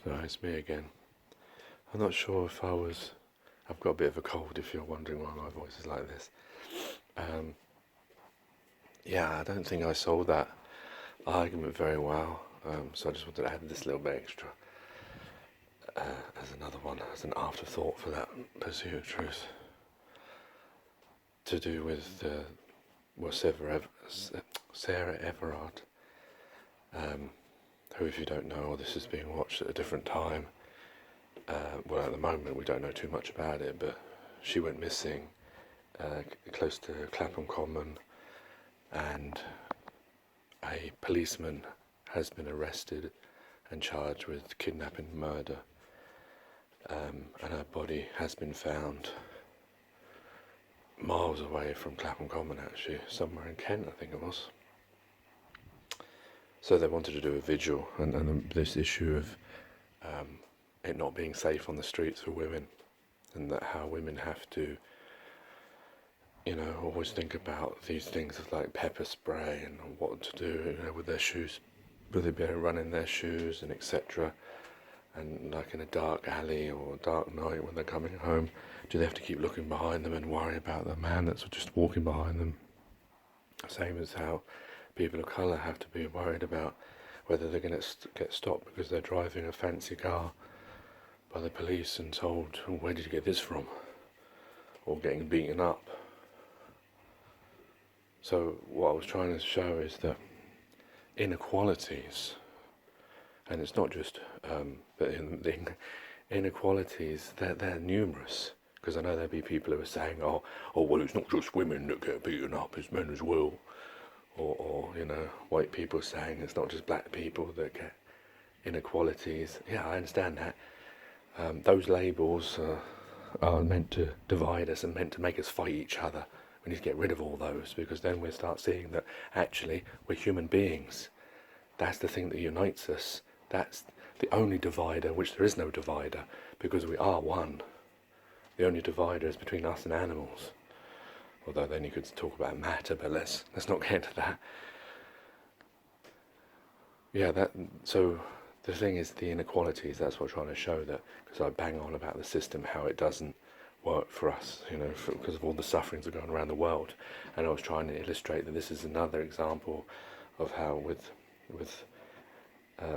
So it's me again. I'm not sure if I've got a bit of a cold if you're wondering why my voice is like this. Um, yeah, I don't think I sold that argument very well, so I just wanted to add this little bit extra as another one, as an afterthought for that pursuit of truth. To do with Sarah Everard, who, if you don't know, this is being watched at a different time. Well, at the moment we don't know too much about it, but she went missing close to Clapham Common, and a policeman has been arrested and charged with kidnapping and murder, and her body has been found miles away from Clapham Common, actually, somewhere in Kent, I think it was. So they wanted to do a vigil, and this issue of it not being safe on the streets for women, and that how women have to, always think about these things of like pepper spray and what to do, with their shoes, will they be able to run in their shoes and etc. And like in a dark alley or a dark night when they're coming home, do they have to keep looking behind them and worry about the man that's just walking behind them? Same as how people of colour have to be worried about whether they're going to get stopped because they're driving a fancy car by the police and told, where did you get this from? Or getting beaten up. So what I was trying to show is that inequalities, and it's not just, but the inequalities, they're numerous. Because I know there'll be people who are saying, oh, well, it's not just women that get beaten up, it's men as well. Or white people saying it's not just black people that get inequalities. Yeah, I understand that. Those labels are meant to divide us and meant to make us fight each other. We need to get rid of all those, because then we'll start seeing that actually we're human beings. That's the thing that unites us. That's the only divider, which there is no divider, because we are one. The only divider is between us and animals. Although then you could talk about matter, but let's not get into that. Yeah, so the thing is the inequalities, that's what I'm trying to show, that because I bang on about the system, how it doesn't work for us, because of all the sufferings that are going around the world. And I was trying to illustrate that this is another example of how with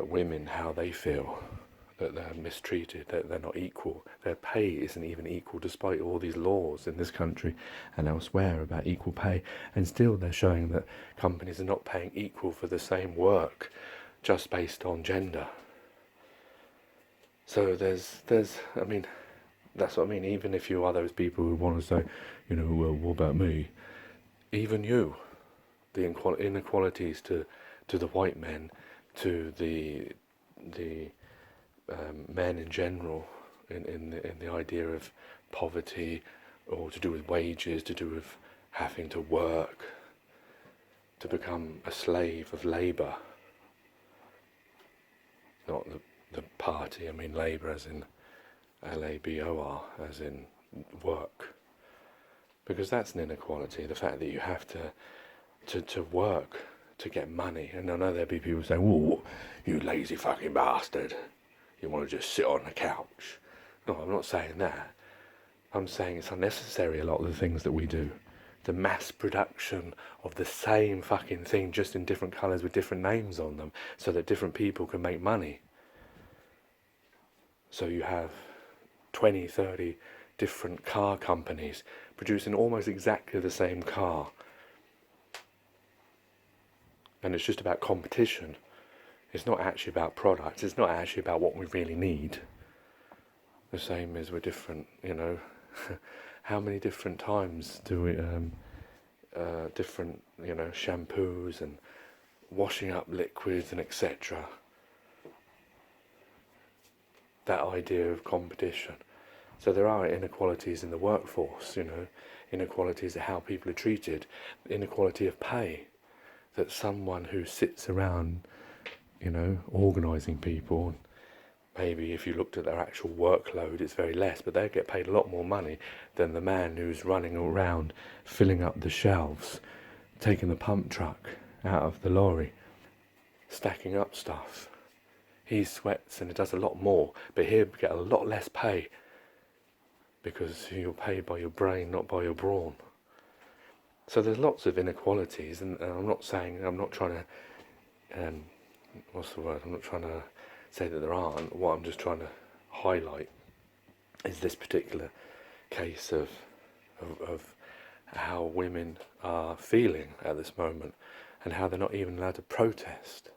women, how they feel that they're mistreated, that they're not equal. Their pay isn't even equal, despite all these laws in this country and elsewhere about equal pay. And still they're showing that companies are not paying equal for the same work, just based on gender. So there's I mean, that's what I mean. Even if you are those people who want to say, well, what about me? Even you, the inequalities to the white men, to the men in general, in the idea of poverty, or to do with wages, to do with having to work, to become a slave of labour. Not the party, I mean labour as in LABOR, as in work. Because that's an inequality, the fact that you have to work to get money. And I know there'll be people saying, "Whoa, you lazy fucking bastard. You want to just sit on the couch." No, I'm not saying that. I'm saying it's unnecessary, a lot of the things that we do. The mass production of the same fucking thing, just in different colours with different names on them, so that different people can make money. So you have 20, 30 different car companies producing almost exactly the same car. And it's just about competition. It's not actually about products. It's not actually about what we really need. The same as we're different, How many different times do we, different, shampoos and washing up liquids and etc. That idea of competition. So there are inequalities in the workforce, inequalities of how people are treated, inequality of pay. That someone who sits around, organising people, maybe if you looked at their actual workload, it's very less, but they get paid a lot more money than the man who's running around filling up the shelves, taking the pump truck out of the lorry, stacking up stuff, he sweats and does a lot more, but he'll get a lot less pay because you're paid by your brain, not by your brawn. So there's lots of inequalities, and I'm not trying to, what's the word? I'm not trying to say that there aren't. What I'm just trying to highlight is this particular case of how women are feeling at this moment, and how they're not even allowed to protest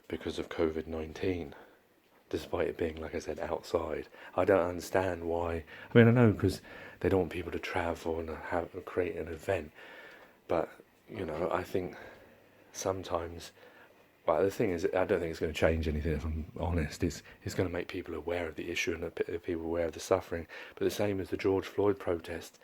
because of COVID-19, despite it being, like I said, outside. I don't understand why. I mean, I know because they don't want people to travel and create an event, but I think sometimes. Well, the thing is, I don't think it's going to change anything, if I'm honest. It's going to make people aware of the issue and people aware of the suffering. But the same as the George Floyd protest,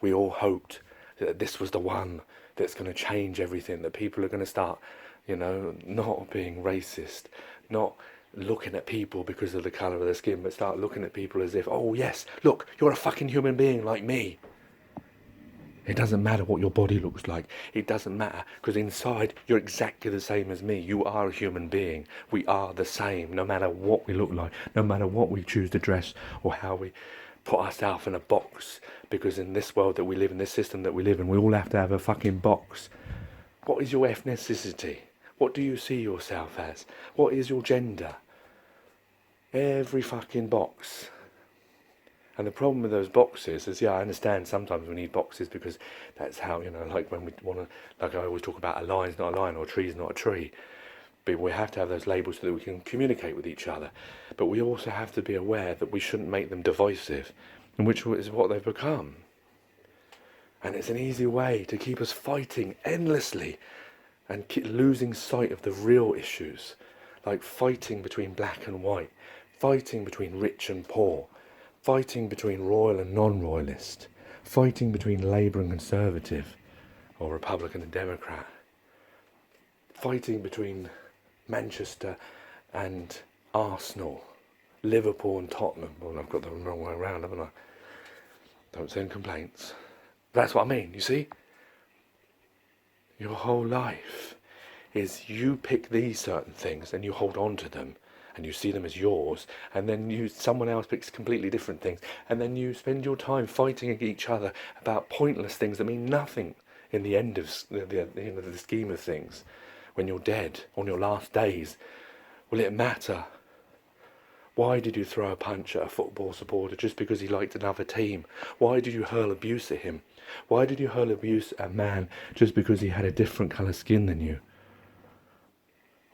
we all hoped that this was the one that's going to change everything, that people are going to start, not being racist, not looking at people because of the colour of their skin, but start looking at people as if, oh yes, look, you're a fucking human being like me. It doesn't matter what your body looks like. It doesn't matter, because inside you're exactly the same as me. You are a human being. We are the same, no matter what we look like, no matter what we choose to dress or how we put ourselves in a box. Because in this world that we live in, this system that we live in, we all have to have a fucking box. What is your ethnicity? What do you see yourself as? What is your gender? Every fucking box. And the problem with those boxes is, I understand sometimes we need boxes because that's how, like when we want to, like I always talk about, a line's not a line or a tree's not a tree. But we have to have those labels so that we can communicate with each other. But we also have to be aware that we shouldn't make them divisive, and which is what they've become. And it's an easy way to keep us fighting endlessly and keep losing sight of the real issues, like fighting between black and white, fighting between rich and poor, fighting between royal and non-royalist, fighting between Labour and Conservative, or Republican and Democrat, fighting between Manchester and Arsenal, Liverpool and Tottenham. Well, I've got the wrong way around, haven't I? Don't send complaints. That's what I mean, you see? Your whole life is you pick these certain things and you hold on to them, and you see them as yours, and then someone else picks completely different things, and then you spend your time fighting against each other about pointless things that mean nothing in the end of the scheme of things. When you're dead, on your last days, will it matter? Why did you throw a punch at a football supporter just because he liked another team? Why did you hurl abuse at him? Why did you hurl abuse at a man just because he had a different colour skin than you?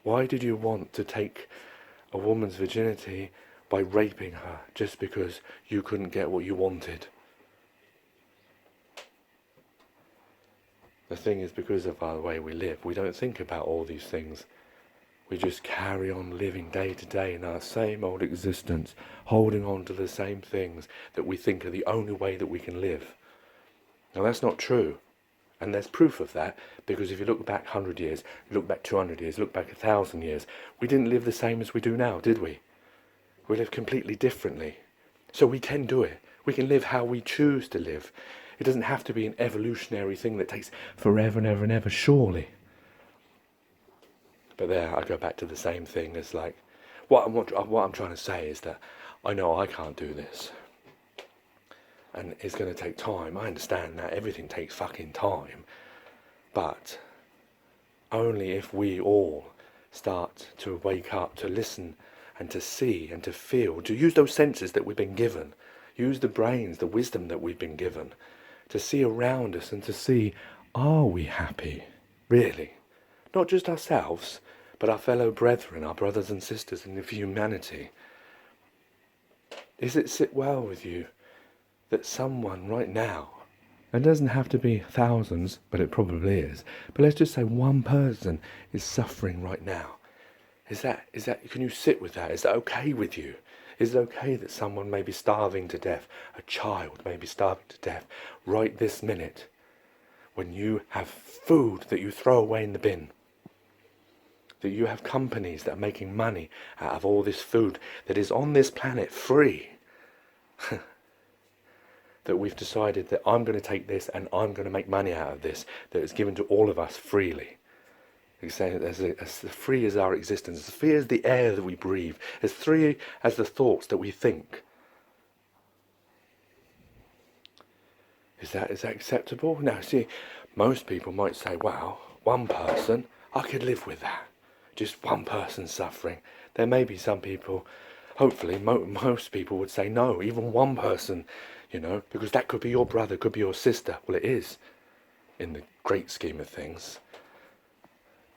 Why did you want to take a woman's virginity by raping her just because you couldn't get what you wanted? The thing is, because of the way we live, we don't think about all these things. We just carry on living day to day in our same old existence, holding on to the same things that we think are the only way that we can live. Now that's not true. And there's proof of that, because if you look back 100 years, you look back 200 years, look back 1,000 years, we didn't live the same as we do now, did we? We live completely differently. So we can do it. We can live how we choose to live. It doesn't have to be an evolutionary thing that takes forever and ever and ever, surely. But there, I go back to the same thing as like, what I'm trying to say is that I know I can't do this. And it's going to take time. I understand that everything takes fucking time. But only if we all start to wake up, to listen and to see and to feel, to use those senses that we've been given, use the brains, the wisdom that we've been given, to see around us and to see, are we happy? Really? Not just ourselves, but our fellow brethren, our brothers and sisters in humanity. Does it sit well with you that someone right now, and it doesn't have to be thousands, but it probably is, but let's just say one person is suffering right now? Is that, can you sit with that? Is that okay with you? Is it okay that someone may be starving to death, a child may be starving to death right this minute, when you have food that you throw away in the bin? That you have companies that are making money out of all this food that is on this planet free? That we've decided that I'm going to take this and I'm going to make money out of this, that is given to all of us freely. He's saying as free as our existence, as free as the air that we breathe, as free as the thoughts that we think. Is that acceptable? Now, see, most people might say, wow, one person, I could live with that. Just one person suffering. There may be some people, hopefully, most people would say no, even one person, because that could be your brother, could be your sister. Well, it is, in the great scheme of things.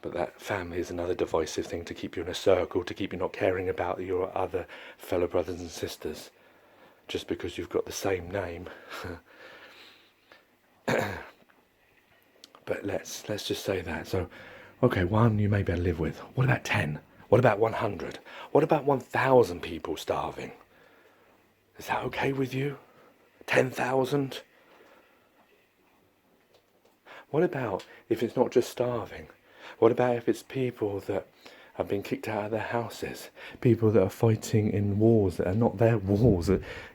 But that family is another divisive thing to keep you in a circle, to keep you not caring about your other fellow brothers and sisters, just because you've got the same name. But let's just say that. So, okay, one you may be able to live with. What about 10? What about 100? What about 1,000 people starving? Is that okay with you? 10,000? What about if it's not just starving? What about if it's people that have been kicked out of their houses? People that are fighting in wars that are not their wars,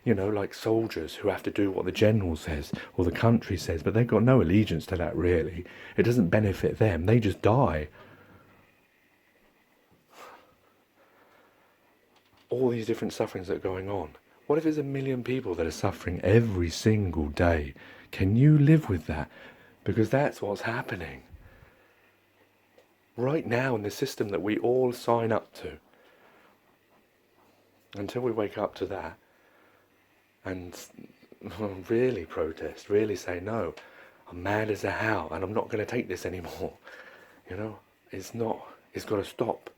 like soldiers who have to do what the general says or the country says, but they've got no allegiance to that really. It doesn't benefit them, they just die. All these different sufferings that are going on. What if there's 1 million people that are suffering every single day? Can you live with that? Because that's what's happening right now in the system that we all sign up to. Until we wake up to that and really protest, really say, no, I'm mad as a how and I'm not going to take this anymore. It's got to stop.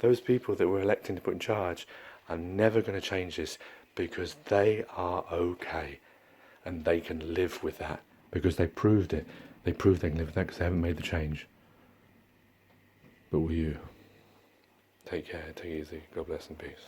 Those people that we're electing to put in charge are never going to change this because they are okay and they can live with that because they proved it. They proved they can live with that because they haven't made the change. But will you? Take care, take it easy. God bless and peace.